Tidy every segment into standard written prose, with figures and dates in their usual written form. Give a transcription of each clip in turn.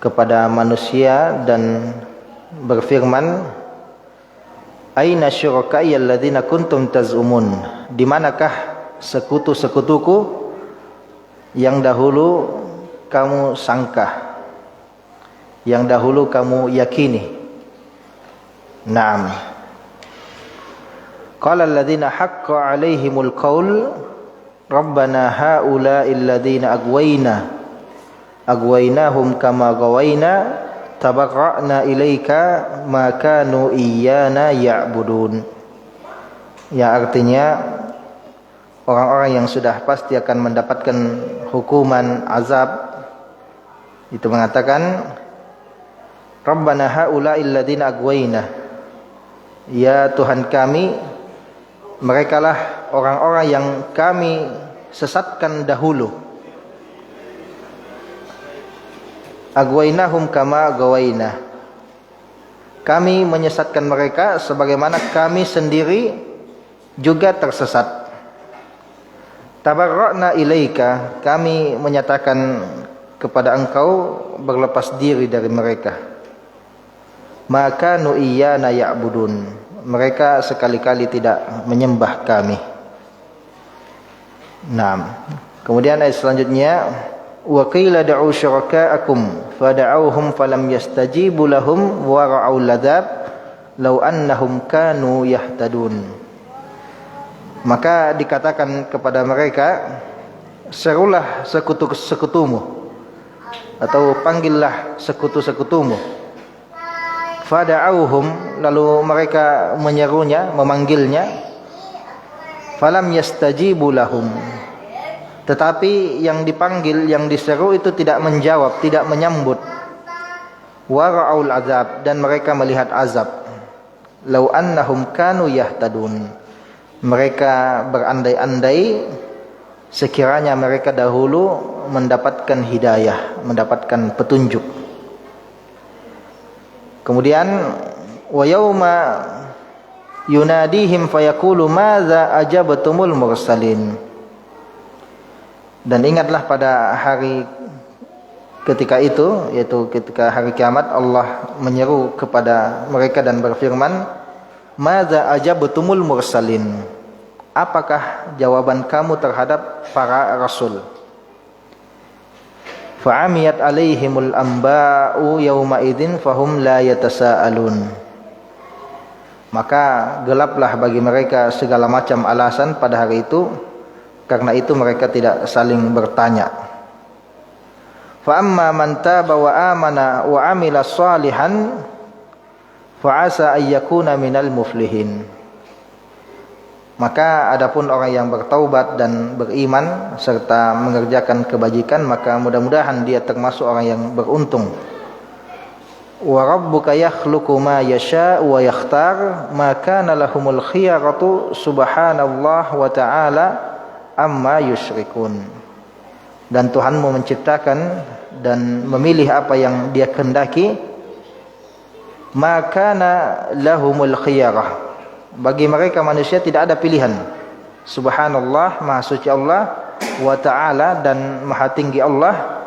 kepada manusia dan berfirman, Aina syuraka'i alladzina kuntum taz'umun? Di manakah sekutu-sekutuku yang dahulu kamu sangka, yang dahulu kamu yakini? Naam. Qala alladzina haqqa 'alaihimul qaul Rabbana haula'i alladzina aghwaynahum kama ghawayna tabarra'na ilaika ma kanu iyyana ya'budun. Yang artinya orang-orang yang sudah pasti akan mendapatkan hukuman azab itu mengatakan, Rabbana haula'i alladzina aghwayna, ya Tuhan kami, merekalah orang-orang yang kami sesatkan dahulu. Aghwaynahum kama ghawayna, kami menyesatkan mereka sebagaimana kami sendiri juga tersesat. Tabarra'na ilaika, kami menyatakan kepada engkau berlepas diri dari mereka. Maka nu iyyana ya'budun, mereka sekali-kali tidak menyembah kami. Nah, kemudian ayat selanjutnya, wa qila da'u syuraka'akum fada'awhum falam yastajibu lahum wa ra'aul adzab law annahum kanu yahtadun. Maka dikatakan kepada mereka, serulah sekutu-sekutumu atau panggillah sekutu-sekutumu. Fada'auhum, lalu mereka menyerunya, memanggilnya. Falam yastajibu lahum, tetapi yang dipanggil, yang diseru itu tidak menjawab, tidak menyambut. Wa ra'aul azab, dan mereka melihat azab. Lau annahum kanu yahtadun, mereka berandai-andai sekiranya mereka dahulu mendapatkan hidayah, mendapatkan petunjuk. Kemudian wa yauma yunadihim fayaqulu madza ajabtumul mursalin. Dan ingatlah pada hari ketika itu, yaitu ketika hari kiamat, Allah menyeru kepada mereka dan berfirman, madza ajabtumul mursalin, apakah jawaban kamu terhadap para rasul? Fa'amiyat alaihimul amba'u yawma idzin fahum la yatasaalun, maka gelaplah bagi mereka segala macam alasan pada hari itu, karena itu mereka tidak saling bertanya. Fa amma man taba wa amana wa amila shalihan fa asa ay yakuna minal muflihin. Maka adapun orang yang bertaubat dan beriman serta mengerjakan kebajikan, maka mudah-mudahan dia termasuk orang yang beruntung. Wa rabbuka yakhluqu ma yasha wa yakhtar ma kana lahumul khiyaratu subhanallah wa ta'ala amma yusyrikun. Dan Tuhanmu menciptakan dan memilih apa yang dia kehendaki. Ma kana lahumul khiyarah, bagi mereka manusia tidak ada pilihan. Subhanallah, maha suci Allah, wa ta'ala, dan maha tinggi Allah,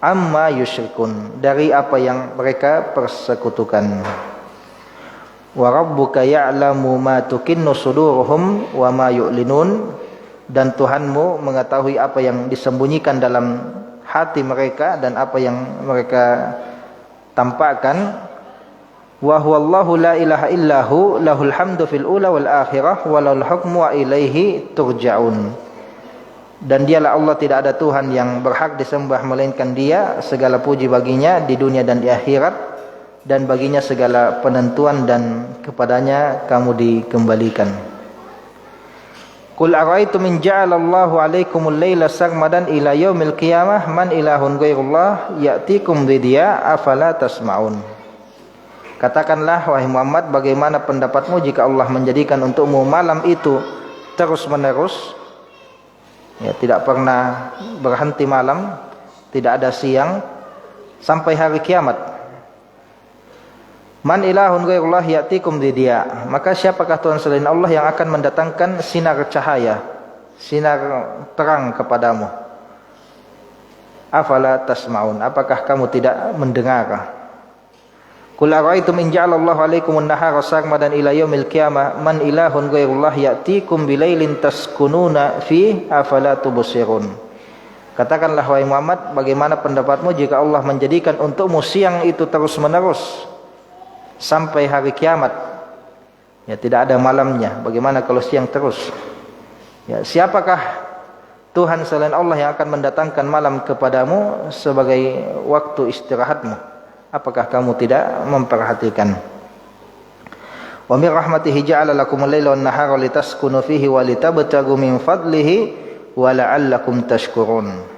amma yusyrikun, dari apa yang mereka persekutukan. Wa rabbuka ya'lamu ma tukinnu suduruhum wa ma yu'linun, dan Tuhanmu mengetahui apa yang disembunyikan dalam hati mereka dan apa yang mereka tampakkan. Wa huwallahu la ilaha illahu lahul hamdu fil ula wal akhirah wa lahul hukmu wa ilaihi turja'un. Dan dialah Allah, tidak ada Tuhan yang berhak disembah melainkan Dia, segala puji baginya di dunia dan di akhirat, dan baginya segala penentuan dan kepadanya kamu dikembalikan. Qul ara'aytum in ja'alallahu 'alaikumul laila sarmadan ila yaumil qiyamah man ilahun ghairullah ya'tikum bidiya afala tasma'un. Katakanlah wahai Muhammad, bagaimana pendapatmu jika Allah menjadikan untukmu malam itu terus menerus, ya, tidak pernah berhenti malam, tidak ada siang sampai hari kiamat. Man ilahun ghairullah ya'tikum didiya, maka siapakah Tuhan selain Allah yang akan mendatangkan sinar cahaya, sinar terang kepadamu? afala tasma'un, apakah kamu tidak mendengar? Qul ara'aytum in ja'alallahu 'alaikumun nahara sarmadan ila yaumil qiyamah man ilahun ghairullah ya'tikum bilailin taskununa fi afala tubsirun. Katakanlah wahai Muhammad, bagaimana pendapatmu jika Allah menjadikan untukmu siang itu terus-menerus sampai hari kiamat? Ya, tidak ada malamnya. Bagaimana kalau siang terus? Ya, siapakah Tuhan selain Allah yang akan mendatangkan malam kepadamu sebagai waktu istirahatmu? Apakah kamu tidak memperhatikan? Wa min rahmatihi ja'ala lakumul laila wan nahara litaskunu fihi wa litabtaghu min fadlihi wa la'allakum tashkurun.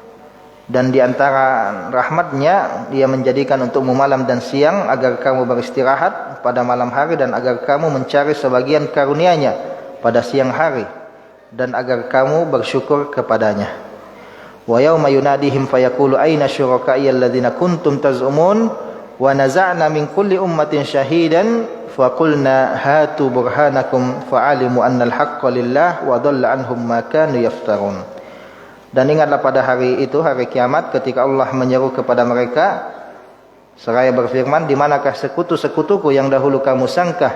Dan di antara rahmatnya Dia menjadikan untukmu malam dan siang agar kamu beristirahat pada malam hari dan agar kamu mencari sebagian karunia-Nya pada siang hari dan agar kamu bersyukur kepadanya. Wa yauma yunadihim fayaqulu aina syuraka'i alladzina kuntum taz'umun wa naza'na min kulli ummatin syahidan faqulna hatu burhanakum fa'alimu annal haqqa lillah wa dhalla anhum ma kanu yaftarun. Dan ingatlah pada hari itu, hari kiamat, ketika Allah menyeru kepada mereka seraya berfirman, di manakah sekutu-sekutuku yang dahulu kamu sangka?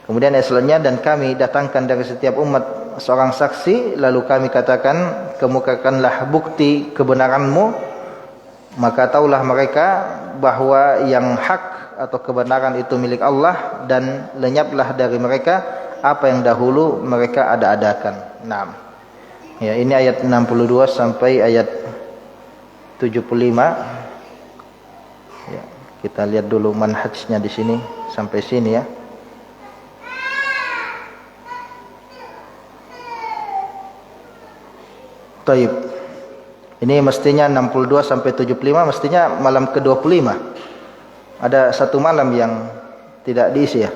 Kemudian ayat selanjutnya, dan kami datangkan dari setiap umat seorang saksi, lalu kami katakan, kemukakanlah bukti kebenaranmu. Maka taulah mereka bahwa yang hak atau kebenaran itu milik Allah, dan lenyaplah dari mereka apa yang dahulu mereka ada-adakan. Naam. Ya, ini ayat 62 sampai ayat 75. Ya, kita lihat dulu manhajnya di sini sampai sini ya. Taib. Ini mestinya 62 sampai 75, mestinya malam ke-25. Ada satu malam yang tidak diisi ya.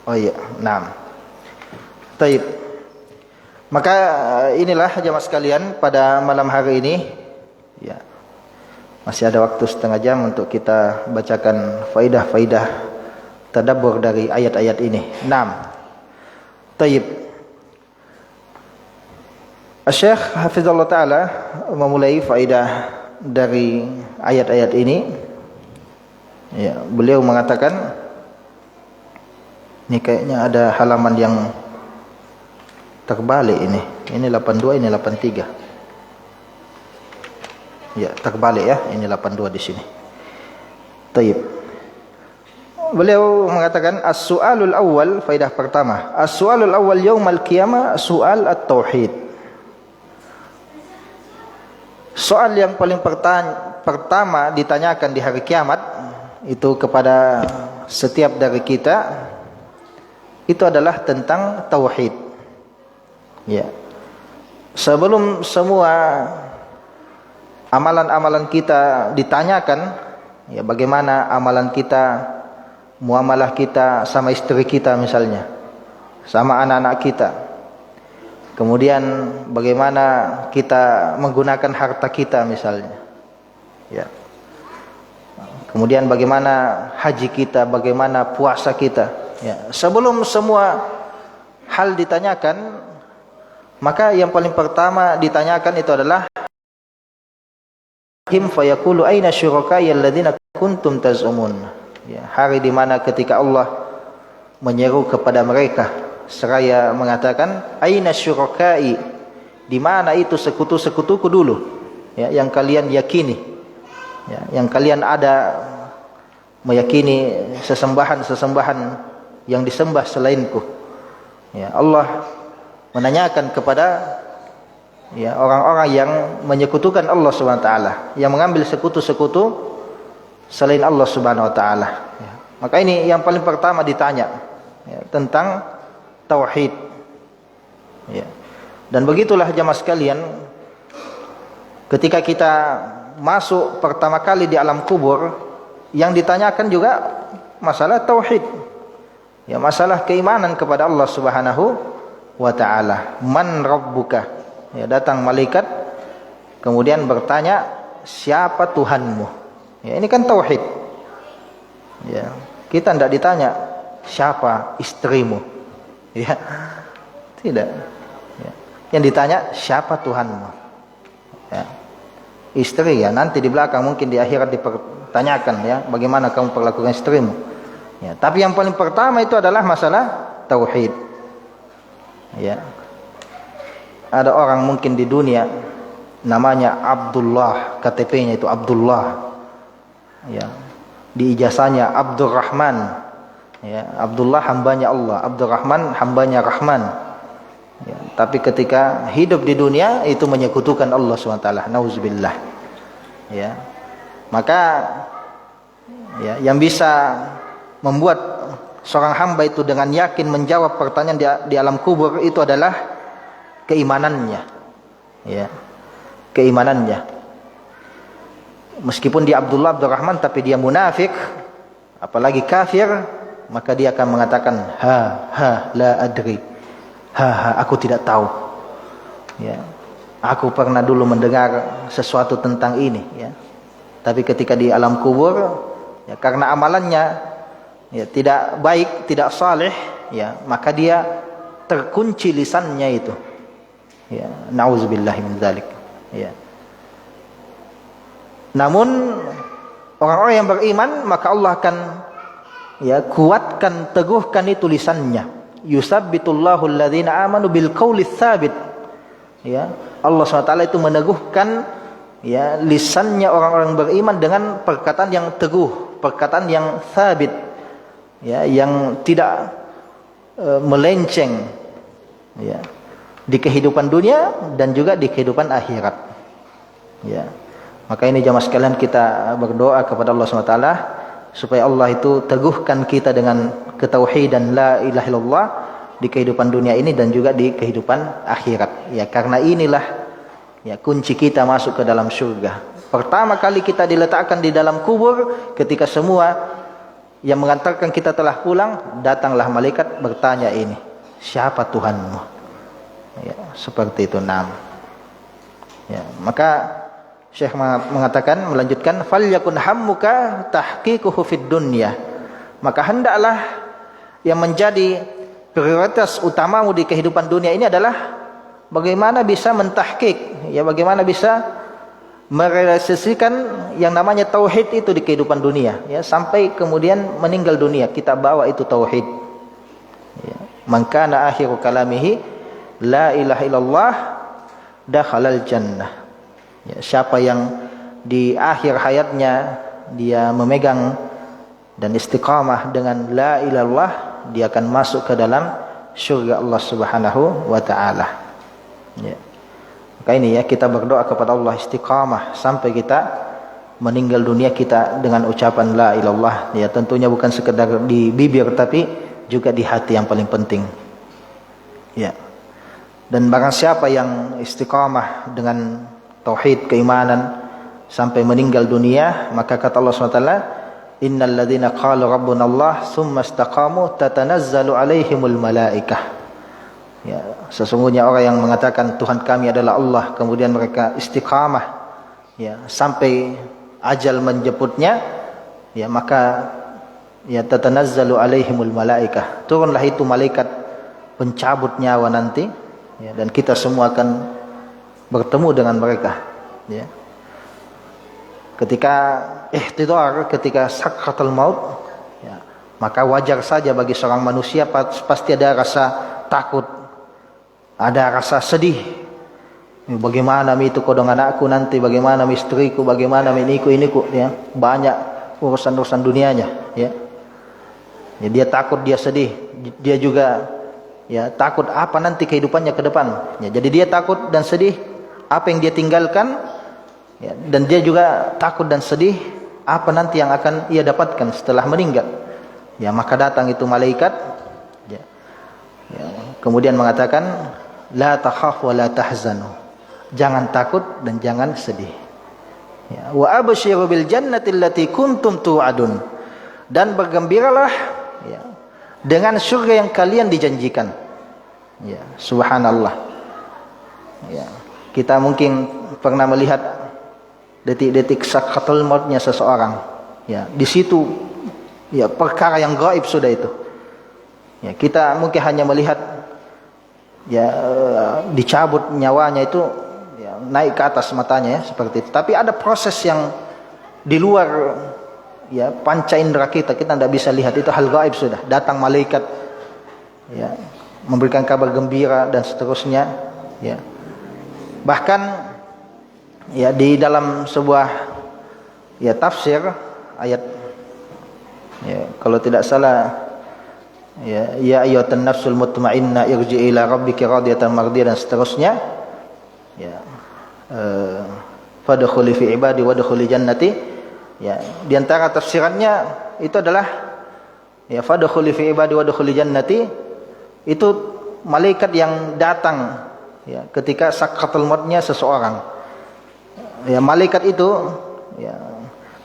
Oh iya, 6. Taib. Maka inilah jamaah sekalian pada malam hari ini ya. Masih ada waktu setengah jam untuk kita bacakan faidah-faidah tadabbur dari ayat-ayat ini. 6. Taib. Syekh Hafizullah Ta'ala memulai faedah dari ayat-ayat ini ya, beliau mengatakan, ini kayaknya ada halaman yang terbalik ini 82, ini 83 ya, terbalik ya, ini 82 di sini. Taib. Beliau mengatakan as-su'alul awal, faedah pertama, as-su'alul awal yaumal qiyamah su'al at-tauhid. Soal yang paling pertama ditanyakan di hari kiamat itu kepada setiap dari kita itu adalah tentang tauhid. Ya. Sebelum semua amalan-amalan kita ditanyakan, ya, bagaimana amalan kita, muamalah kita sama istri kita misalnya, sama anak-anak kita. Kemudian bagaimana kita menggunakan harta kita misalnya. Ya. Kemudian bagaimana haji kita, bagaimana puasa kita. Ya. Sebelum semua hal ditanyakan, maka yang paling pertama ditanyakan itu adalah him fayaqulu aina syuraka'i alladzina kuntum tazumun. Ya, hari di mana ketika Allah menyeru kepada mereka seraya mengatakan aina syuraka'i, di mana itu sekutu-sekutuku dulu ya, yang kalian yakini ya, yang kalian ada meyakini sesembahan-sesembahan yang disembah selainku ya. Allah menanyakan kepada ya orang-orang yang menyekutukan Allah Subhanahu wa taala, yang mengambil sekutu-sekutu selain Allah Subhanahu wa taala ya. Maka ini yang paling pertama ditanya ya, tentang tauhid ya. Dan begitulah jamaah sekalian, ketika kita masuk pertama kali di alam kubur, yang ditanyakan juga masalah tauhid ya, masalah keimanan kepada Allah Subhanahu wa ta'ala. Man rabbuka ya, datang malaikat kemudian bertanya, siapa Tuhanmu ya, ini kan tauhid ya. Kita tidak ditanya siapa istrimu ya, tidak ya. Yang ditanya siapa Tuhanmu Ya. Istri ya, nanti di belakang mungkin di akhirat dipertanyakan ya, bagaimana kamu perlakukan istrimu. Ya, tapi yang paling pertama itu adalah masalah tauhid. Ya. Ada orang mungkin di dunia namanya Abdullah, KTP-nya itu Abdullah. Ya. Di ijazahnya Abdurrahman. Ya, Abdullah hambanya Allah, Abdurrahman hambanya Rahman. Ya, tapi ketika hidup di dunia itu menyekutukan Allah SWT. Nauzubillah. Ya. Maka ya, yang bisa membuat seorang hamba itu dengan yakin menjawab pertanyaan di alam kubur itu adalah keimanannya. Ya. Keimanannya. Meskipun dia Abdullah Abdurrahman tapi dia munafik, apalagi kafir, maka dia akan mengatakan la adri. Aku tidak tahu. Ya. Aku pernah dulu mendengar sesuatu tentang ini, ya. Tapi ketika di alam kubur, ya, karena amalannya ya tidak baik, tidak saleh, ya, maka dia terkunci lisannya itu. Ya, nauzubillahi min dzalik. Ya. Namun orang-orang yang beriman maka Allah akan ya kuatkan, teguhkan itu lisannya. Yusabbitullahu alladhina amanu bil qawli tsabit. Ya, Allah SWT itu meneguhkan ya lisannya orang-orang beriman dengan perkataan yang teguh, perkataan yang tsabit. Ya, yang tidak melenceng ya di kehidupan dunia dan juga di kehidupan akhirat. Ya. Maka ini jamaah sekalian kita berdoa kepada Allah SWT supaya Allah itu teguhkan kita dengan ketauhidan la ilaha illallah di kehidupan dunia ini dan juga di kehidupan akhirat. Ya, karena inilah ya kunci kita masuk ke dalam surga. Pertama kali kita diletakkan di dalam kubur, ketika semua yang mengantarkan kita telah pulang, datanglah malaikat bertanya ini, siapa Tuhanmu? Ya, seperti itu. Ya, maka Syekh mengatakan, melanjutkan, falyakun hammuka tahqiquhu fid dunya. Maka hendaklah yang menjadi prioritas utamamu di kehidupan dunia ini adalah bagaimana bisa mentahqiq, ya, bagaimana bisa merealisasikan yang namanya tauhid itu di kehidupan dunia, ya, sampai kemudian meninggal dunia kita bawa itu tauhid. Ya. Man kana akhiru kalamihi la ilaha illallah dakhalal jannah. Ya, siapa yang di akhir hayatnya dia memegang dan istiqamah dengan la ilaha illallah, dia akan masuk ke dalam surga Allah Subhanahu wa taala. Ya. Maka ini ya, kita berdoa kepada Allah istiqamah sampai kita meninggal dunia kita dengan ucapan la ilaha illallah. Ya, tentunya bukan sekedar di bibir tapi juga di hati yang paling penting. Ya. Dan barang siapa yang istiqamah dengan tauhid keimanan sampai meninggal dunia, maka kata Allah SWT, innal ladzina qalu rabbuna Allah tsumma istaqamu tatanazzalu alaihimul malaikah. Ya, sesungguhnya orang yang mengatakan Tuhan kami adalah Allah, kemudian mereka istiqamah ya sampai ajal menjemputnya, ya, maka ya tatanazzalu alaihimul malaikah, turunlah itu malaikat pencabut nyawa nanti, ya, dan kita semua akan bertemu dengan mereka, ya. Ketika ihtidar, ketika sakratul maut, ya, maka wajar saja bagi seorang manusia pasti ada rasa takut, ada rasa sedih. Bagaimana itu kodong anakku nanti, bagaimana istriku, bagaimana iniku, ya, banyak urusan-urusan dunianya, ya. Ya, dia takut, dia sedih, dia juga ya takut apa nanti kehidupannya ke depan. Ya, jadi dia takut dan sedih apa yang dia tinggalkan, ya, dan dia juga takut dan sedih apa nanti yang akan ia dapatkan setelah meninggal. Ya, maka datang itu malaikat, ya, ya, kemudian mengatakan la takhaf wa la tahzanu, jangan takut dan jangan sedih. Ya, wa abshiru bil jannati allati kuntum tu'adun, dan bergembiralah ya dengan surga yang kalian dijanjikan. Ya, subhanallah. Ya. Kita mungkin pernah melihat detik-detik sakratul mautnya seseorang. Ya, di situ ya perkara yang gaib sudah itu. Ya, kita mungkin hanya melihat ya dicabut nyawanya itu, ya, naik ke atas matanya ya, seperti itu. Tapi ada proses yang di luar ya panca indera kita tidak bisa lihat, itu hal gaib sudah. Datang malaikat ya memberikan kabar gembira dan seterusnya ya. Bahkan ya di dalam sebuah ya tafsir ayat ya kalau tidak salah ya ayyuhan nafsul mutmainnah irji'i ila rabbiki radiyatan mardiyah dan seterusnya ya fadkhuli fi ibadi wadkhuli jannati ya. Di antara tafsirannya itu adalah ya fadkhuli fi ibadi wadkhuli jannati, itu malaikat yang datang ya ketika sakratul mautnya seseorang ya. Malaikat itu ya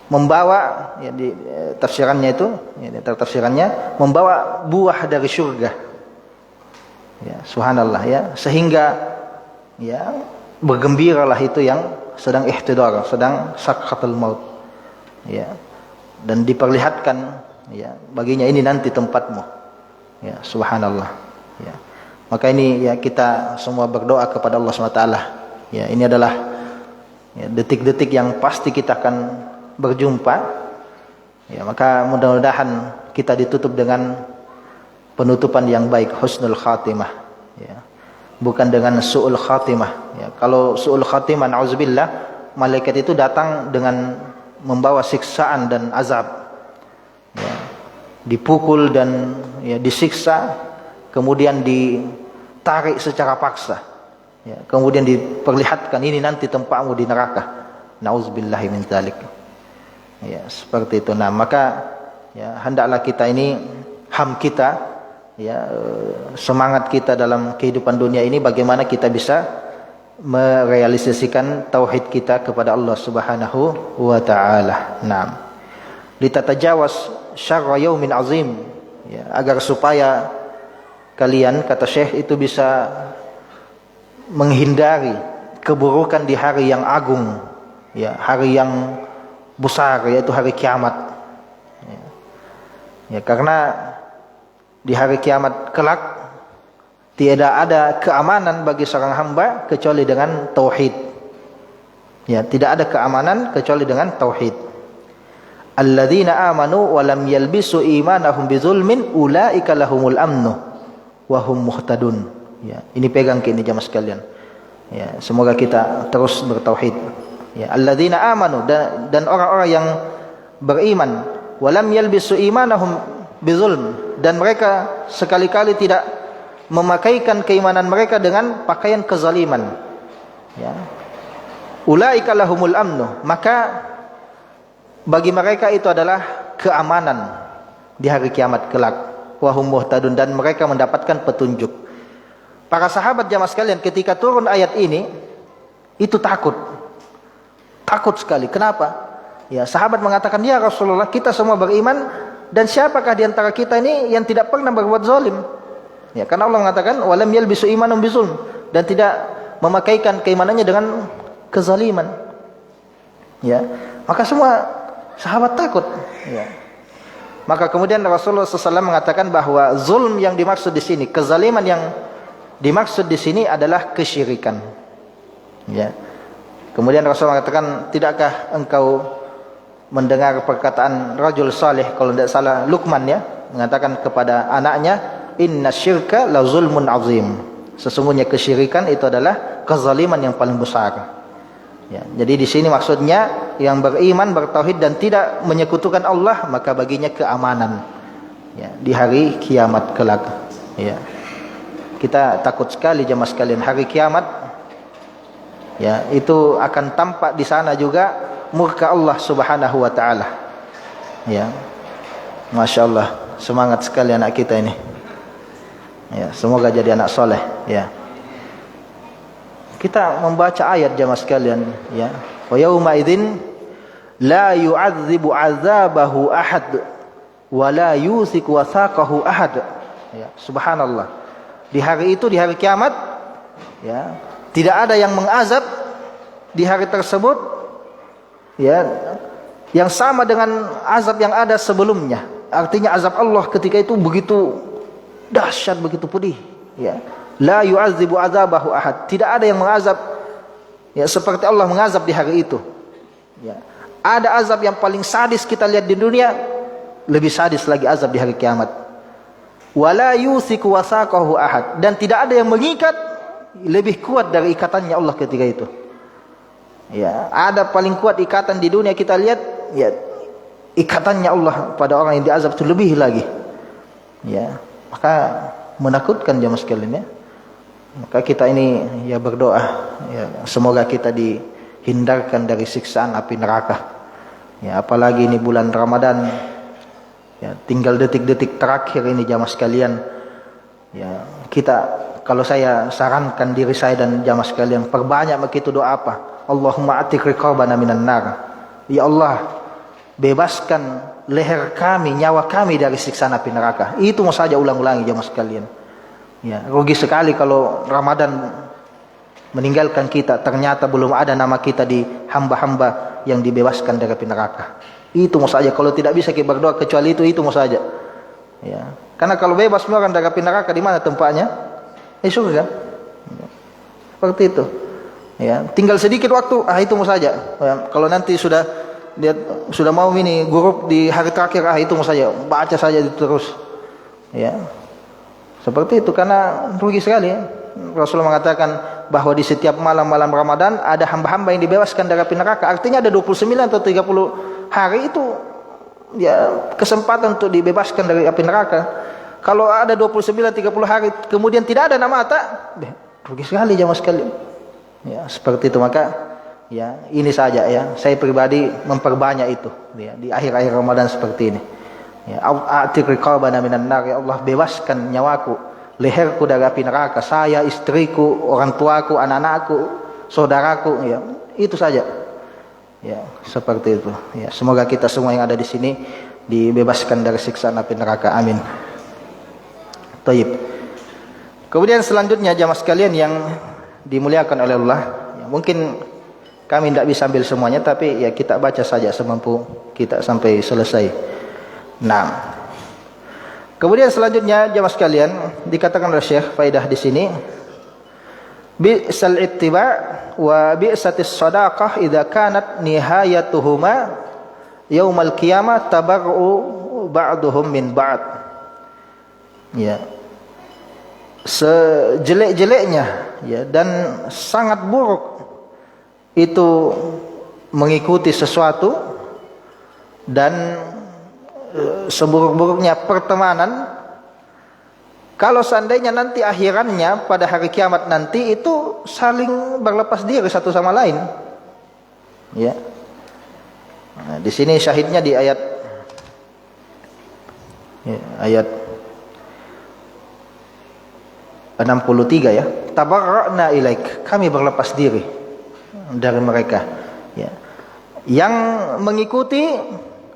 membawa ya di tafsirannya itu ya, di tafsirannya membawa buah dari surga ya, subhanallah ya, sehingga ya bergembiralah itu yang sedang ihtidar, sedang sakratul maut ya, dan diperlihatkan ya baginya ini nanti tempatmu ya, subhanallah ya. Maka ini ya kita semua berdoa kepada Allah SWT ya, ini adalah ya, detik-detik yang pasti kita akan berjumpa ya. Maka mudah-mudahan kita ditutup dengan penutupan yang baik, husnul khatimah ya, bukan dengan su'ul khatimah ya. Kalau su'ul khatimah na'udzubillah, malaikat itu datang dengan membawa siksaan dan azab ya, dipukul dan ya disiksa, kemudian ditarik secara paksa ya, kemudian diperlihatkan ini nanti tempatmu di neraka, na'udzubillahi min dzalik ya, seperti itu. Nah, maka ya hendaklah kita ini ham kita ya, semangat kita dalam kehidupan dunia ini bagaimana kita bisa merealisasikan tauhid kita kepada Allah Subhanahu wa taala. Naam. Litatajawaz syarra yaumin azim ya, agar supaya kalian, kata Syekh, itu bisa menghindari keburukan di hari yang agung ya, hari yang besar, yaitu hari kiamat ya, karena di hari kiamat kelak tidak ada keamanan bagi seorang hamba kecuali dengan tauhid ya, tidak ada keamanan kecuali dengan tauhid. Alladzina amanu wa lam yalbisu imanahum bizulmin ulaika lahumul amnu wa hum muhtadun ya. Ini pegang kini jamaah sekalian ya, semoga kita terus bertauhid ya. Alladzina amanu, dan orang-orang yang beriman, walam yalbisu imanahum bizulm, dan mereka sekali-kali tidak memakaikan keimanan mereka dengan pakaian kezaliman ya. Ulaika lahumul amnu, maka bagi mereka itu adalah keamanan di hari kiamat kelak, wa hum muhtadun, dan mereka mendapatkan petunjuk. Para sahabat jamaah sekalian ketika turun ayat ini itu takut sekali. Kenapa? Ya, sahabat mengatakan, ya Rasulullah, kita semua beriman, dan siapakah di antara kita ini yang tidak pernah berbuat zalim? Ya, karena Allah mengatakan walam yalbisu imanum bizulm, dan tidak memakaikan keimanannya dengan kezaliman. Ya, maka semua sahabat takut. Ya. Maka kemudian Rasulullah SAW mengatakan bahwa zulm yang dimaksud di sini, kezaliman yang dimaksud di sini adalah kesyirikan. Ya. Kemudian Rasulullah mengatakan, tidakkah engkau mendengar perkataan rajul saleh, kalau tidak salah Luqman ya, mengatakan kepada anaknya, inna syirka la zulmun azim, sesungguhnya kesyirikan itu adalah kezaliman yang paling besar ya. Jadi di sini maksudnya yang beriman, bertauhid dan tidak menyekutukan Allah, maka baginya keamanan ya, di hari kiamat kelak ya. Kita takut sekali jemaah sekalian, hari kiamat ya, itu akan tampak di sana juga murka Allah Subhanahu wa taala. Ya. Masya Allah, semangat sekali anak kita ini. Ya, semoga jadi anak soleh ya. Kita membaca ayat jemaah sekalian ya. Wa yauma idzin la yu'adzibu 'adzabahu ahad wa la yuthiqu wathaqahu ahad. Ya, subhanallah. Di hari itu, di hari kiamat ya, tidak ada yang mengazab di hari tersebut ya, yang sama dengan azab yang ada sebelumnya. Artinya azab Allah ketika itu begitu dahsyat, begitu pedih ya. La yu'adzibu 'adzabahu ahad. Tidak ada yang mengazab Ya, seperti Allah mengazab di hari itu. Ya. Ada azab yang paling sadis kita lihat di dunia, lebih sadis lagi azab di hari kiamat. Wala yuthiqu wasaqahu ahad, dan tidak ada yang mengikat lebih kuat dari ikatannya Allah ketika itu. Ya, ada paling kuat ikatan di dunia kita lihat, ya ikatannya Allah pada orang yang diazab itu lebih lagi. Ya, maka menakutkan jemaah sekalian ya. Maka kita ini ya berdoa, ya semoga kita dihindarkan dari siksaan api neraka. Ya, apalagi ini bulan Ramadan. Ya, tinggal detik-detik terakhir ini jamaah sekalian. Ya, kita, kalau saya sarankan diri saya dan jamaah sekalian, perbanyak begitu doa apa? Allahumma atik riqabana minan nar. Ya Allah, bebaskan leher kami, nyawa kami dari siksaan api neraka. Itu mau saja ulang-ulangi jamaah sekalian. Ya, rugi sekali kalau Ramadan meninggalkan kita, ternyata belum ada nama kita di hamba-hamba yang dibebaskan dari api neraka. Itu mau saja, kalau tidak bisa kita berdoa kecuali itu mau saja. Ya, karena kalau bebas semua dari api neraka, di mana tempatnya? Surga. Ya, seperti itu. Ya, tinggal sedikit waktu, itu mau saja. Ya, kalau nanti sudah mau ini grup di hari terakhir, itu mau saja, baca saja terus. Ya. Seperti itu, karena rugi sekali ya. Rasulullah mengatakan bahwa di setiap malam-malam Ramadan ada hamba-hamba yang dibebaskan dari api neraka. Artinya ada 29 atau 30 hari itu ya kesempatan untuk dibebaskan dari api neraka. Kalau ada 29 30 hari kemudian tidak ada nama rugi sekali jemaah sekalian. Ya, seperti itu. Maka ya ini saja ya, saya pribadi memperbanyak itu ya, di akhir-akhir Ramadan seperti ini. Ya, a'tiq riqabana minan nar, ya Allah bebaskan nyawaku, leherku dari api neraka, saya, istriku, orang tuaku, anak-anakku, saudaraku, ya. Itu saja. Ya, seperti itu. Ya, semoga kita semua yang ada di sini dibebaskan dari siksaan api neraka. Amin. Taib. Kemudian selanjutnya jamaah sekalian yang dimuliakan oleh Allah, ya, mungkin kami tidak bisa ambil semuanya, tapi ya kita baca saja semampu kita sampai selesai. Nah, kemudian selanjutnya jamaah sekalian dikatakan oleh Syekh faidah di sini, bi'sal ittiba' wa bi'satis sadaqah idza kanat nihayatuhuma yaumal qiyamah tabarru ba'duhum min ba'd. Ya. Sejelek-jeleknya ya dan sangat buruk itu mengikuti sesuatu, dan seburuk-buruknya pertemanan kalau seandainya nanti akhirannya pada hari kiamat nanti itu saling berlepas diri satu sama lain. Ya. Nah, di sini syahidnya di ayat ayat 63 ya. Tabarra'na ilaik, kami berlepas diri dari mereka. Ya. Yang mengikuti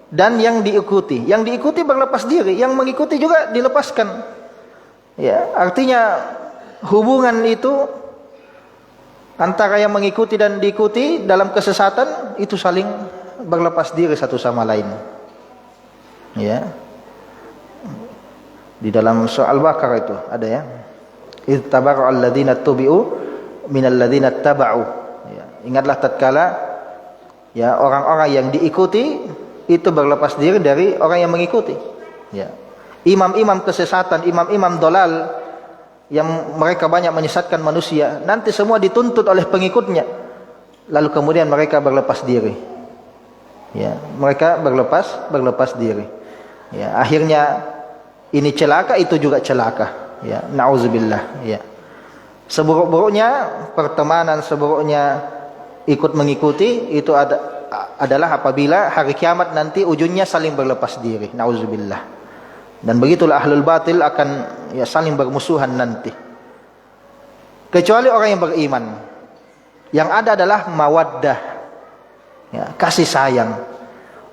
dan yang diikuti. Yang diikuti berlepas diri, yang mengikuti juga dilepaskan. Ya, artinya hubungan itu antara yang mengikuti dan diikuti dalam kesesatan itu saling berlepas diri satu sama lain. Ya. Di dalam surah Al-Baqarah itu ada ya. Idz tabarra'al ladzina tubi'u minal ladzina taba'u. Ya, ingatlah tatkala ya orang-orang yang diikuti itu berlepas diri dari orang yang mengikuti. Ya. Imam-imam kesesatan, imam-imam dolal yang mereka banyak menyesatkan manusia, nanti semua dituntut oleh pengikutnya. Lalu kemudian mereka berlepas diri. Ya, mereka berlepas diri. Ya, akhirnya ini celaka, itu juga celaka. Ya, nauzubillah. Ya. Seburuk-buruknya pertemanan, seburuknya ikut mengikuti itu adalah apabila hari kiamat nanti ujungnya saling berlepas diri. Nauzubillah. Dan begitulah ahlul batil akan ya saling bermusuhan nanti. Kecuali orang yang beriman. Yang ada adalah mawaddah. Ya, kasih sayang.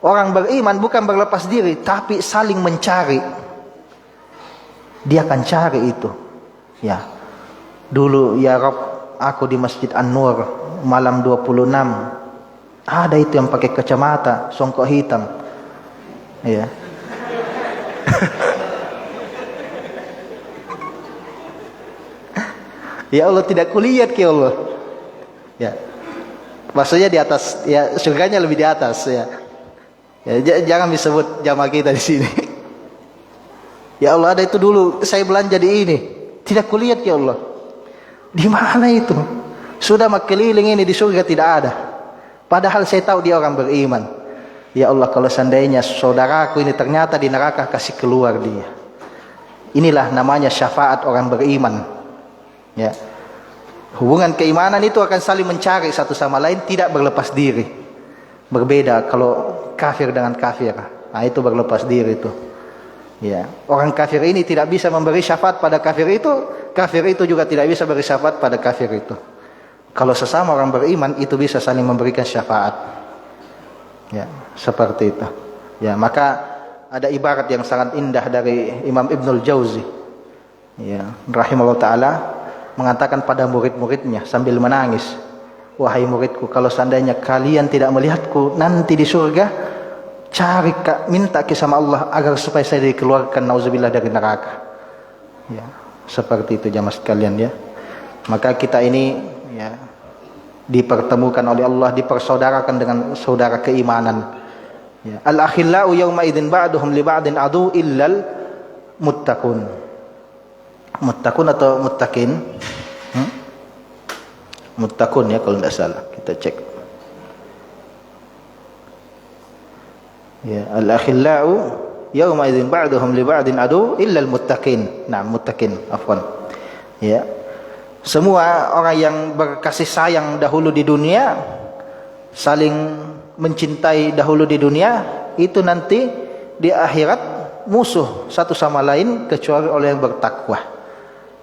Orang beriman bukan berlepas diri, tapi saling mencari. Dia akan cari itu. Ya. Dulu ya Rabb, aku di Masjid An-Nur malam 26. Ada itu yang pakai kacamata, songkok hitam. Ya. Ya Allah, tidak kulihat ke Allah. Ya. Maksudnya di atas, ya surganya lebih di atas ya. Ya jangan disebut jamaah kita di sini. Ya Allah, ada itu dulu saya belanja di ini, tidak kulihat ya Allah. Di mana itu? Sudah keliling ini di surga tidak ada. Padahal saya tahu dia orang beriman. Ya Allah, kalau seandainya saudaraku ini ternyata di neraka, kasih keluar dia. Inilah namanya syafaat orang beriman. Ya. Hubungan keimanan itu akan saling mencari satu sama lain, tidak berlepas diri. Berbeda kalau kafir dengan kafir. Nah, itu berlepas diri itu. Ya, orang kafir ini tidak bisa memberi syafaat pada kafir itu juga tidak bisa beri syafaat pada kafir itu. Kalau sesama orang beriman itu bisa saling memberikan syafaat. Ya, seperti itu. Ya, maka ada ibarat yang sangat indah dari Imam Ibnul Jauzi. Ya, rahimahullah taala mengatakan pada murid-muridnya sambil menangis, wahai muridku, kalau seandainya kalian tidak melihatku nanti di surga, cari minta sama Allah agar supaya saya dikeluarkan nauzubillah dari neraka. Ya, seperti itu jamaah sekalian ya. Maka kita ini ya dipertemukan oleh Allah, dipersaudarakan dengan saudara keimanan. Ya. Al-akhillau yawma idzin ba'duhum li ba'din adu illal muttaqun. Muttaqun atau muttaqin? Muttaqun ya kalau tidak salah. Kita cek. Ya, al-akhillau yawma idzin ba'duhum li ba'din adu illa al-muttaqin. Nah, muttaqin, afwan. Ya. Semua orang yang berkasih sayang dahulu di dunia, saling mencintai dahulu di dunia, itu nanti di akhirat musuh satu sama lain kecuali orang yang bertakwa,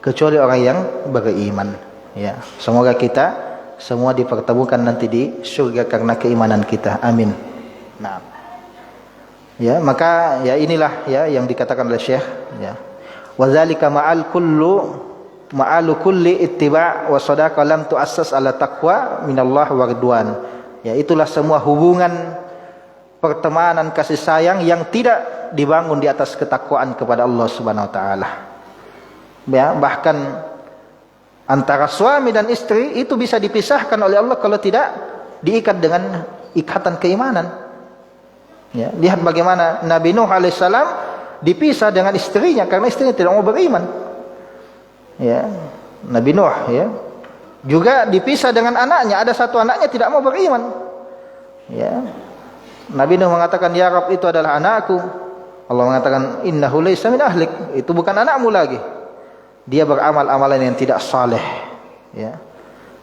kecuali orang yang beriman. Ya, semoga kita semua dipertemukan nanti di surga karena keimanan kita. Amin. Nah, ya maka ya inilah ya yang dikatakan oleh Syekh. Ya, wadzalika ma'alu kulli ittiba' wa shadaqah lam tu'assas ala taqwa minallah wa ridwan. Ya, itulah semua hubungan pertemanan kasih sayang yang tidak dibangun di atas ketakwaan kepada Allah Subhanahu wa taala. Ya, bahkan antara suami dan istri itu bisa dipisahkan oleh Allah kalau tidak diikat dengan ikatan keimanan. Ya, lihat bagaimana Nabi Nuh alaihissalam dipisah dengan istrinya karena istrinya tidak mau beriman. Ya, Nabi Nuh ya juga dipisah dengan anaknya, ada satu anaknya tidak mau beriman. Ya, Nabi Nuh mengatakan, ya Rabb, itu adalah anakku. Allah mengatakan, innahu laysa min ahlik, itu bukan anakmu lagi, dia beramal amalan yang tidak saleh. Ya,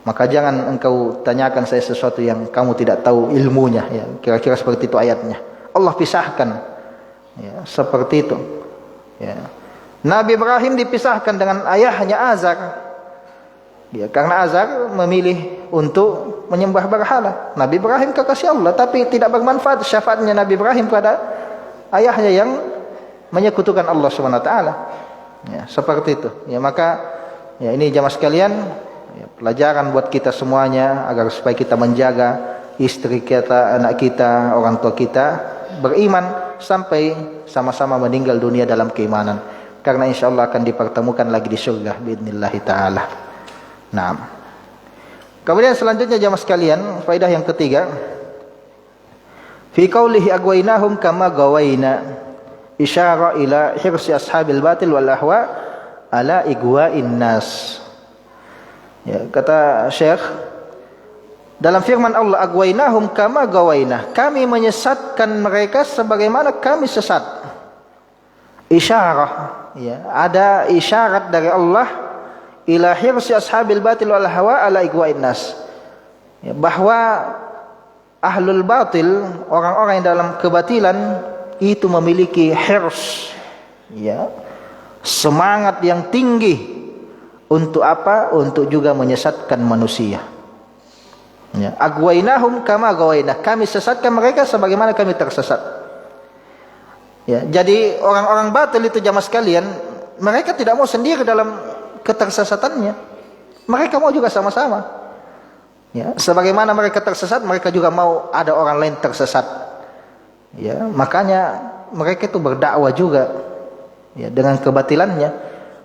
maka jangan engkau tanyakan saya sesuatu yang kamu tidak tahu ilmunya. Ya, kira-kira seperti itu ayatnya. Allah pisahkan. Ya, seperti itu. Ya. Nabi Ibrahim dipisahkan dengan ayahnya Azar. Ya, karena Azar memilih untuk menyembah berhala. Nabi Ibrahim kekasih Allah, tapi tidak bermanfaat syafaatnya Nabi Ibrahim pada ayahnya yang menyekutukan Allah Subhanahu wa taala. Ya, seperti itu. Ya, maka ya ini jamaah sekalian, ya, pelajaran buat kita semuanya agar supaya kita menjaga istri kita, anak kita, orang tua kita beriman sampai sama-sama meninggal dunia dalam keimanan. Karena insyaallah akan dipertemukan lagi di surga biidznillah taala. Nah, kemudian selanjutnya jamaah sekalian, faedah yang ketiga, fi qaulihi agwainahum kama gawaina, isyara ila hirsi ashabil batil wal ahwa ala igwa'in nas. Ya, kata Syekh, dalam firman Allah, agwainahum kama gawaina, kami menyesatkan mereka sebagaimana kami sesat. Isyarah, ya, ada isyarat dari Allah ila hirsi ashabil batil wal hawa ala igwa'in nas, ya, bahwa ahlul batil, orang-orang yang dalam kebatilan itu memiliki hirs, ya, semangat yang tinggi untuk apa? Untuk juga menyesatkan manusia. Ya, agwainahum kama gawaina, kami sesatkan mereka sebagaimana kami tersesat. Ya, jadi orang-orang batil itu jamaah sekalian, mereka tidak mau sendiri dalam ketersesatannya. Mereka mau juga sama-sama. Ya, sebagaimana mereka tersesat, mereka juga mau ada orang lain tersesat. Ya, makanya mereka itu berdakwah juga. Ya, dengan kebatilannya,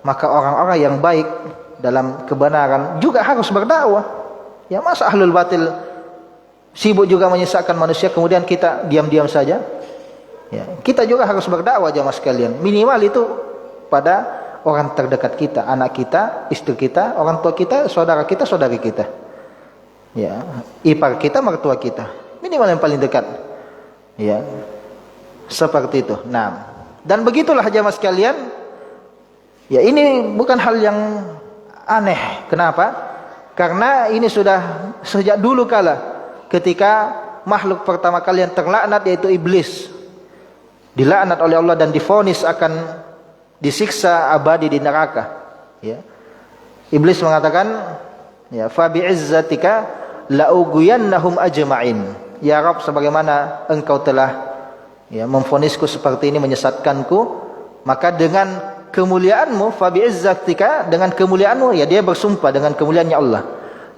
maka orang-orang yang baik dalam kebenaran juga harus berdakwah. Ya, masa ahlul batil sibuk juga menyesatkan manusia, kemudian kita diam-diam saja. Ya, kita juga harus berdakwah jamaah sekalian. Minimal itu pada orang terdekat kita, anak kita, istri kita, orang tua kita, saudara kita, saudari kita. Ya, ipar kita, mertua kita. Minimal yang paling dekat. Ya. Seperti itu. Nah, dan begitulah jamaah sekalian. Ya, ini bukan hal yang aneh. Kenapa? Karena ini sudah sejak dulu kala ketika makhluk pertama kali yang terlaknat yaitu iblis dilaknat oleh Allah dan divonis akan disiksa abadi di neraka. Ya. Iblis mengatakan, ya, fa bi'izzatika la'ugwiyannahum ajma'in. Ya Rabb, sebagaimana engkau telah, ya, memvonisku seperti ini, menyesatkanku, maka dengan kemuliaanmu, fa bi'izzatika, dengan kemuliaanmu, ya, dia bersumpah dengan kemuliaannya Allah,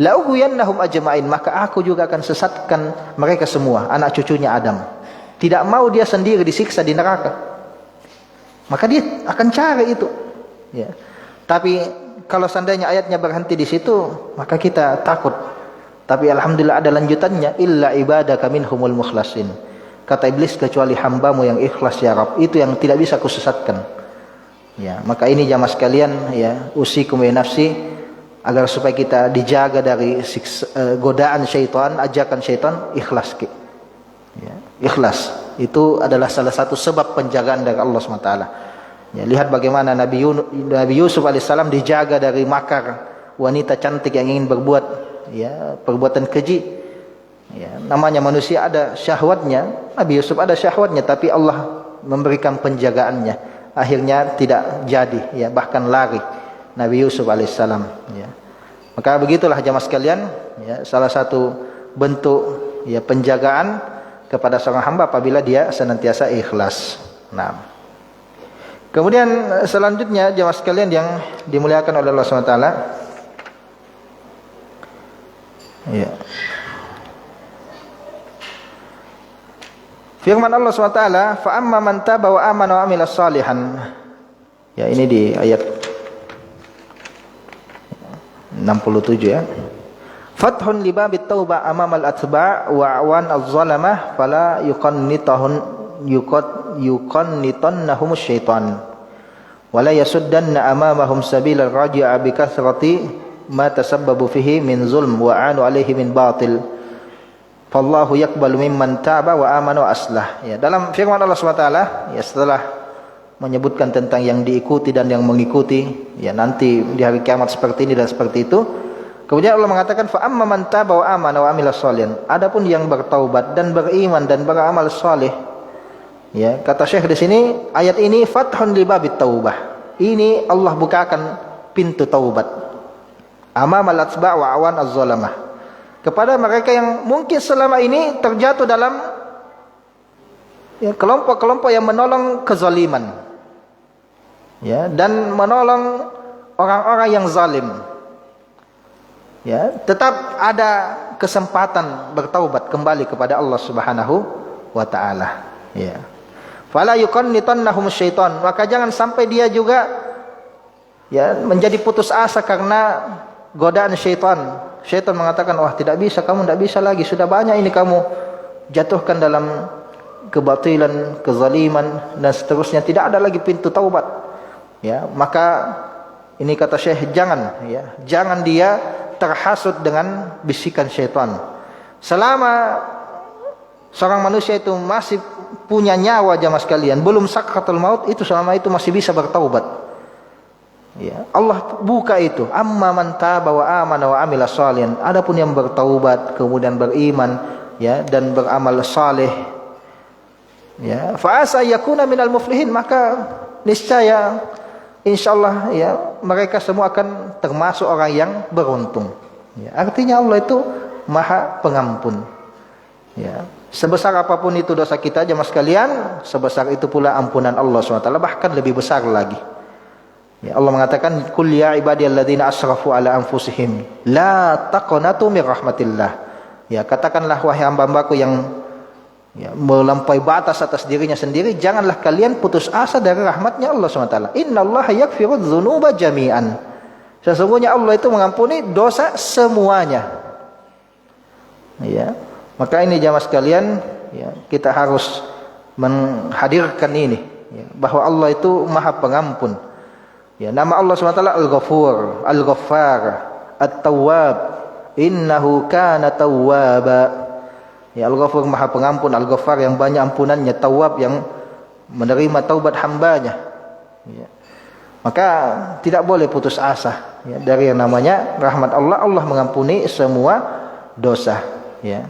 la'ugwiyannahum ajma'in, maka aku juga akan sesatkan mereka semua, anak cucunya Adam. Tidak mau dia sendiri disiksa di neraka, maka dia akan cari itu. Ya. Tapi kalau seandainya ayatnya berhenti di situ, maka kita takut. Tapi alhamdulillah ada lanjutannya, illa ibadaka minhumul mukhlasin. Kata iblis, kecuali hambamu yang ikhlas ya Rabb, itu yang tidak bisa kusesatkan. Ya, maka ini jamaah sekalian, ya, usikum wa nafsi, agar supaya kita dijaga dari godaan syaitan, ajakan syaitan, ikhlas. Ya, ikhlas itu adalah salah satu sebab penjagaan dari Allah SWT. Ya, lihat bagaimana Nabi Yusuf alaihissalam dijaga dari makar wanita cantik yang ingin berbuat, ya, perbuatan keji. Ya, namanya manusia ada syahwatnya, Nabi Yusuf ada syahwatnya, tapi Allah memberikan penjagaannya. Akhirnya tidak jadi, ya, bahkan lari Nabi Yusuf alaihissalam. Ya. Maka begitulah jamaah sekalian, ya, salah satu bentuk, ya, penjagaan kepada seorang hamba apabila dia senantiasa ikhlas. Nah, kemudian selanjutnya jamaah sekalian yang dimuliakan oleh Allah SWT, ya, firman Allah SWT, fa amma man taba wa amana wa amila salihan. Ya, ini di ayat 67, ya. Fathun libabit taubah amamal atba' wa awan az-zalamah fala yuqannitannahum syaitan wala yasuddanna amamahum sabilal raji'a bi kathrati ma tasabbabu fihi min zulm wa anu alaihi min batil fallahu yaqbalu mimman taba wa amana wa aslah. Ya, dalam firman Allah SWT, ya, setelah menyebutkan tentang yang diikuti dan yang mengikuti, ya, nanti di hari kiamat seperti ini dan seperti itu, kemudian Allah mengatakan fa amma man taba wa amana wa amila sholihan, adapun yang bertaubat dan beriman dan beramal saleh, ya, kata Syekh di sini, ayat ini fathun li babit taubah, ini Allah bukakan pintu taubat amamal atba' wa awan az-zalamah, kepada mereka yang mungkin selama ini terjatuh dalam, ya, kelompok-kelompok yang menolong kezaliman, ya, dan menolong orang-orang yang zalim. Ya, tetap ada kesempatan bertaubat kembali kepada Allah Subhanahu wa taala. Ya. Fala yuqannitannahum syaitan, maka jangan sampai dia juga, ya, menjadi putus asa karena godaan syaitan. Syaitan mengatakan, wah, tidak bisa, kamu tidak bisa lagi, sudah banyak ini kamu jatuhkan dalam kebatilan, kezaliman dan seterusnya, tidak ada lagi pintu taubat. Ya, maka ini kata Syekh, jangan, ya, jangan dia terhasut dengan bisikan syaitan. Selama seorang manusia itu masih punya nyawa jamaah sekalian, belum sakratul maut, itu selama itu masih bisa bertaubat. Ya, Allah buka itu, amma man taba wa amana wa amila sholihan, adapun yang bertaubat kemudian beriman, ya, dan beramal saleh, ya, fa asa yakuna minal muflihin, maka niscaya insyaallah, ya, mereka semua akan termasuk orang yang beruntung. Ya, artinya Allah itu Maha Pengampun. Ya, sebesar apapun itu dosa kita jemaah sekalian, sebesar itu pula ampunan Allah SWT, bahkan lebih besar lagi. Ya, Allah mengatakan, "Qul ya ibadiyalladzina asrafu ala anfusihim la taqnatu mir rahmatillah." Ya, katakanlah wahai hamba-hambaku yang, ya, melampaui batas atas dirinya sendiri, janganlah kalian putus asa dari rahmatnya Allah SWT. Innallaha yaghfiru dzunuba jami'an. Sesungguhnya Allah itu mengampuni dosa semuanya. Ya. Maka ini jamaah sekalian, ya, kita harus menghadirkan ini, ya, bahwa Allah itu Maha Pengampun. Ya, nama Allah SWT Al-Ghafur, Al-Ghaffar, At-Tawwab, innahu kana tawwaba. Ya, Al-Ghafur Maha Pengampun, Al-Ghaffar yang banyak ampunannya, Tawwab yang menerima taubat hambanya. Ya. Maka tidak boleh putus asa, ya, dari yang namanya rahmat Allah. Allah mengampuni semua dosa, ya.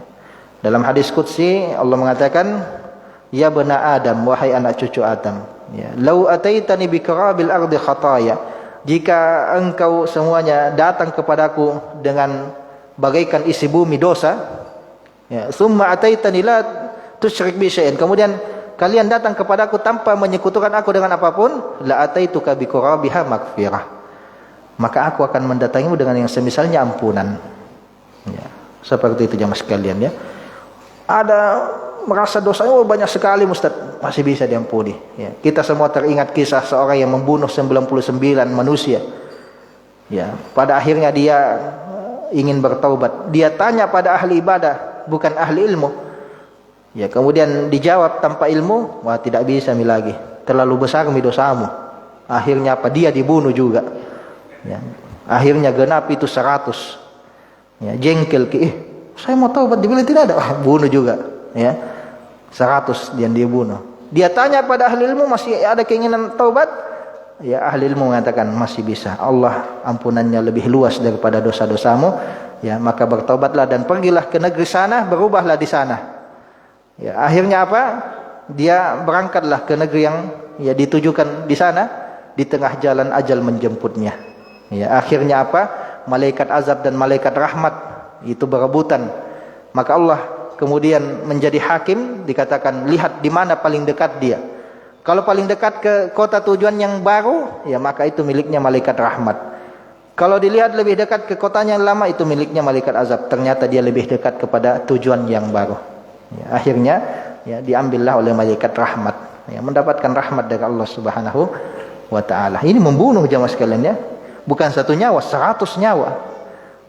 Dalam hadis qudsi Allah mengatakan, ya bena Adam, wahai anak cucu Adam, ya, lau ataitani bikarabil ardi khataya, jika engkau semuanya datang kepadaku dengan bagaikan isi bumi dosa, ya, summa ataitani la tusyrik bi syai'in, kemudian kalian datang kepadaku tanpa menyekutukan aku dengan apapun, la ataituka bikarabiha maghfirah, maka aku akan mendatangimu dengan yang semisalnya ampunan. Ya, seperti itu jamaah sekalian, ya. Ada merasa dosanya banyak sekali, Ustaz, masih bisa diampuni, ya. Kita semua teringat kisah seorang yang membunuh 99 manusia, ya. Pada akhirnya dia ingin bertaubat. Dia tanya pada ahli ibadah, bukan ahli ilmu, ya. Kemudian dijawab tanpa ilmu, wah tidak bisa lagi, terlalu besar dosamu. Akhirnya apa? Dia dibunuh juga, ya. Akhirnya genap itu 100, ya. Jengkel ke, saya mau taubat, dibilang tidak ada, bunuh juga, ya. 100 dia bunuh. Dia tanya pada ahli ilmu, masih ada keinginan taubat, ya. Ahli ilmu mengatakan masih bisa, Allah ampunannya lebih luas daripada dosa-dosamu, ya. Maka bertaubatlah dan pergilah ke negeri sana, berubahlah di sana, ya. Akhirnya apa? Dia berangkatlah ke negeri yang, ya, ditujukan di sana. Di tengah jalan ajal menjemputnya, ya. Akhirnya apa? Malaikat azab dan malaikat rahmat itu berebutan. Maka Allah kemudian menjadi hakim, dikatakan lihat di mana paling dekat dia. Kalau paling dekat ke kota tujuan yang baru, ya, maka itu miliknya malaikat rahmat. Kalau dilihat lebih dekat ke kotanya yang lama, itu miliknya malaikat azab. Ternyata dia lebih dekat kepada tujuan yang baru, ya. Akhirnya, ya, diambillah oleh malaikat rahmat, ya, mendapatkan rahmat dari Allah Subhanahu wa ta'ala. Ini membunuh jamaah sekalian, ya. Bukan 1 nyawa, 100 nyawa.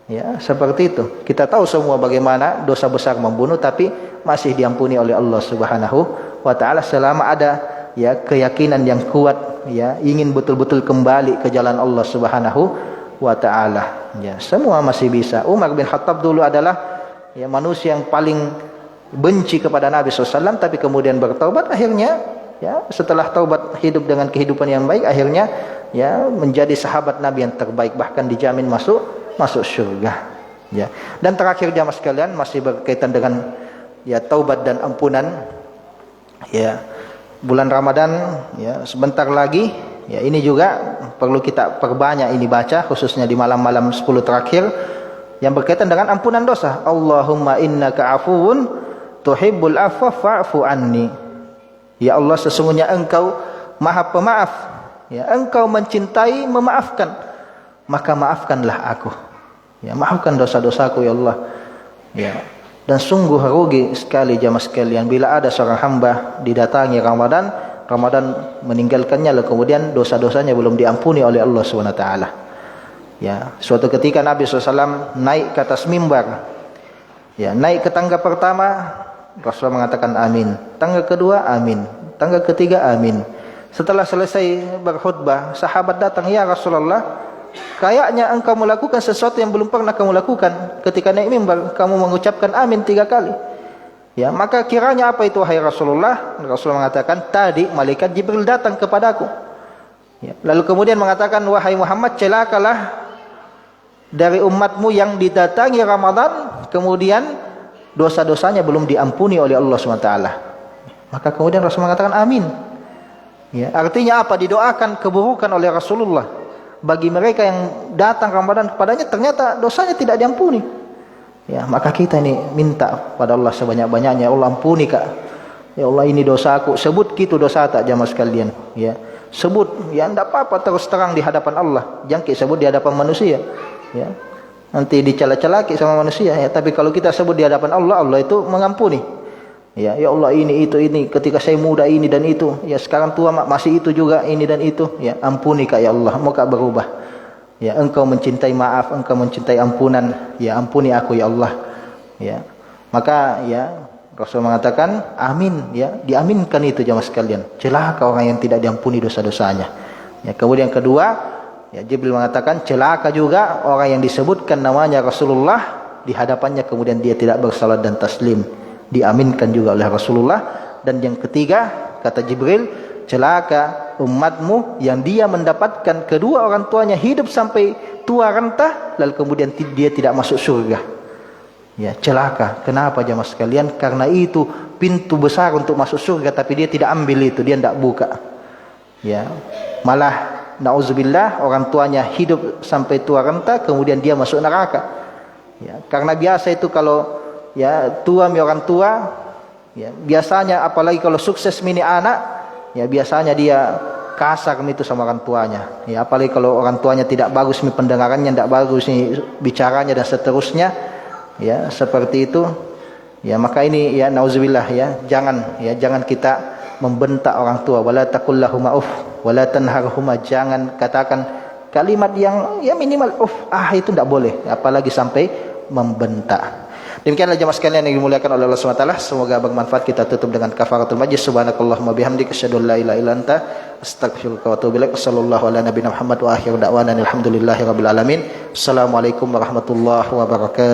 Ya, seperti itu. Kita tahu semua bagaimana dosa besar membunuh, tapi masih diampuni oleh Allah Subhanahu wa ta'ala selama ada, ya, keyakinan yang kuat, ya, ingin betul-betul kembali ke jalan Allah Subhanahu wa ta'ala, ya. Semua masih bisa. Umar bin Khattab dulu adalah, ya, manusia yang paling benci kepada Nabi SAW, tapi kemudian bertaubat. Akhirnya, ya, setelah taubat hidup dengan kehidupan yang baik, akhirnya, ya, menjadi sahabat Nabi yang terbaik, bahkan dijamin masuk surga, ya. Dan terakhir jamaah sekalian, masih berkaitan dengan, ya, taubat dan ampunan, ya. Bulan Ramadan, ya, sebentar lagi, ya. Ini juga perlu kita perbanyak ini baca, khususnya di malam-malam 10 terakhir, yang berkaitan dengan ampunan dosa. Allahumma innaka afuwun tuhibbul afwa fa'fu anni. Ya Allah, sesungguhnya Engkau Maha Pemaaf, ya, Engkau mencintai memaafkan, maka maafkanlah aku, ya. Maafkan dosa-dosaku, ya Allah, ya. Dan sungguh rugi sekali jamaah sekalian bila ada seorang hamba didatangi Ramadan meninggalkannya, lalu kemudian dosa-dosanya belum diampuni oleh Allah SWT, ya. Suatu ketika Nabi SAW naik ke atas mimbar, ya, naik ke tangga pertama, Rasulullah mengatakan amin, tangga kedua amin, tangga ketiga amin. Setelah selesai berkhutbah, sahabat datang, ya Rasulullah, kayaknya engkau melakukan sesuatu yang belum pernah kamu lakukan. Ketika naik mimbar, kamu mengucapkan amin 3 kali. Ya, maka kiranya apa itu, wahai Rasulullah? Rasulullah mengatakan, tadi malaikat Jibril datang kepadaku. Ya, lalu kemudian mengatakan, wahai Muhammad, celakalah dari umatmu yang didatangi Ramadan, kemudian dosa-dosanya belum diampuni oleh Allah SWT. Maka kemudian Rasulullah mengatakan amin. Ya, artinya apa? Didoakan keburukan oleh Rasulullah bagi mereka yang datang Ramadan kepadanya, ternyata dosanya tidak diampuni. Ya, maka kita ini minta pada Allah sebanyak-banyaknya, Allah ampuni Kak. Ya Allah, ini dosaku. Sebut gitu dosa tak jamaah sekalian, ya. Sebut, ya, enggak apa-apa, terus terang di hadapan Allah. Jangan sebut di hadapan manusia, ya. Nanti dicela-celaki sama manusia, ya. Tapi kalau kita sebut di hadapan Allah, Allah itu mengampuni. Ya, ya Allah, ini itu ini ketika saya muda ini dan itu, ya sekarang tua masih itu juga ini dan itu, ya ampuni Kak, ya Allah, mau Kak berubah. Ya, Engkau mencintai maaf, Engkau mencintai ampunan, ya ampuni aku, ya Allah. Ya. Maka ya Rasul mengatakan amin, ya, diaminkan itu jamaah sekalian. Celaka orang yang tidak diampuni dosa-dosanya. Ya, kemudian kedua, ya, Jibril mengatakan celaka juga orang yang disebutkan namanya Rasulullah di hadapannya kemudian dia tidak bersalat dan taslim, diaminkan juga oleh Rasulullah. Dan yang ketiga, kata Jibril, celaka umatmu yang dia mendapatkan kedua orang tuanya hidup sampai tua renta lalu kemudian dia tidak masuk surga. Ya, celaka. Kenapa jemaah sekalian? Karena itu pintu besar untuk masuk surga tapi dia tidak ambil itu, dia tidak buka. Ya, malah nauzubillah orang tuanya hidup sampai tua renta kemudian dia masuk neraka. Ya, karena biasa itu kalau ya tua mi orang tua, ya biasanya apalagi kalau sukses mini anak, ya biasanya dia kasar itu sama orang tuanya. Ya, apalagi kalau orang tuanya tidak bagus mi pendengarannya, tidak bagus nih bicaranya dan seterusnya. Ya, seperti itu. Ya, maka ini ya nauzubillah ya, jangan kita membentak orang tua. Wala taqul lahum uff wala tanharhuma, jangan katakan kalimat yang ya minimal itu tidak boleh, apalagi sampai membentak. Demikianlah jemaah sekalian yang dimuliakan oleh Allah Subhanahu wa taala, semoga bermanfaat. Kita tutup dengan kafaratul majlis. Subhanakallahumma bihamdika asyhadu an la ilaha illa anta astaghfiruka wa atubu ilaik. Sallallahu ala nabiyina Muhammad wa akhiru da'wana alhamdulillahi rabbil alamin. Assalamualaikum warahmatullahi wabarakatuh.